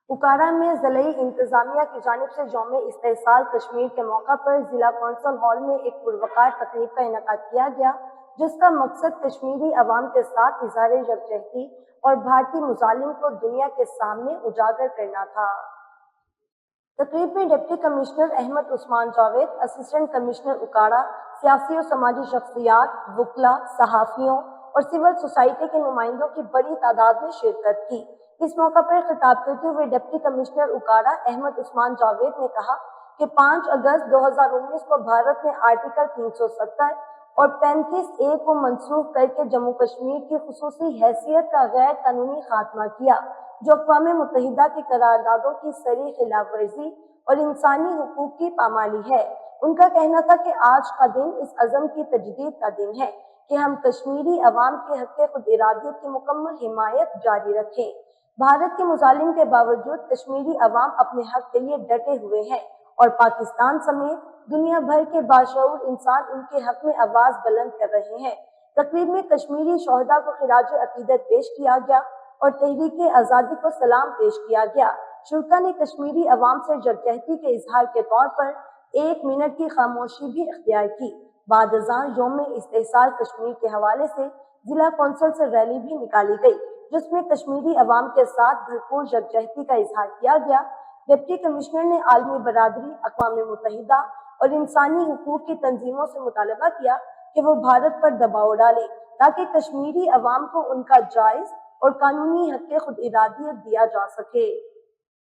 उकाड़ा में ज़िले इंतजामिया की जानिब से यौम इस्तेहसाल कश्मीर के मौका पर जिला कौंसल हॉल में एक पुरवकार तकरीब का इनेकाद किया गया, जिसका मकसद कश्मीरी अवाम के साथ इजहार यकजहती और भारतीय मुजालिम को दुनिया के सामने उजागर करना था। तकरीब में deputy commissioner Ahmed Usman Javed, assistant commissioner Okara, सियासी और समाजी शख्सियात, वकला, सहाफ़ियों और सिविल सोसाइटी के नुमाइंदों की बड़ी तादाद में शिरकत की। इस मौका पर खिताब करते हुए डिप्टी कमिश्नर उकाड़ा अहमद उस्मान जावेद ने कहा कि 5 अगस्त 2019 को भारत ने आर्टिकल 370 और 35A को मनसूख करके जम्मू कश्मीर की खुसूसी हैसियत का गैर कानूनी खात्मा किया, जो अक़वाम मुत्तहिदा की करारदादों की सरी खिलाफ वर्जी और इंसानी हुकूक की पामाली है। उनका कहना था कि आज का दिन इस अज़म की तजदीद का दिन है कि हम कश्मीरी अवाम के हक़ खुद इरादियत की मुकम्मल हिमायत जारी रखें। भारत के मुजालिम के बावजूद कश्मीरी अवाम अपने हक़ के लिए डटे हुए हैं और पाकिस्तान समेत दुनिया भर के बाशऊर इंसान उनके हक़ में आवाज़ बुलंद कर रहे हैं। तकरीब में कश्मीरी शोहदा को खिराज अकीदत पेश किया गया और तहरीक आज़ादी को सलाम पेश किया गया। शुरा ने कश्मीरी अवाम से यकजहती के इजहार के तौर पर 1 मिनट की खामोशी भी इख्तियार की। बाद अज़ां यौम इस्तेहसाल कश्मीर के हवाले से जिला कौंसिल से रैली भी निकाली गई, जिसमें कश्मीरी अवाम के साथ भरपूर यकजहती का इजहार किया गया। डिप्टी कमिश्नर ने आलमी बरादरी, अक़वाम मुत्तहिदा और इंसानी हुकूक की तंजीमों से मुतालबा किया कि वो भारत पर दबाव डाले ताकि कश्मीरी अवाम को उनका जायज़ और कानूनी हक़ खुद इरादियत दिया जा सके।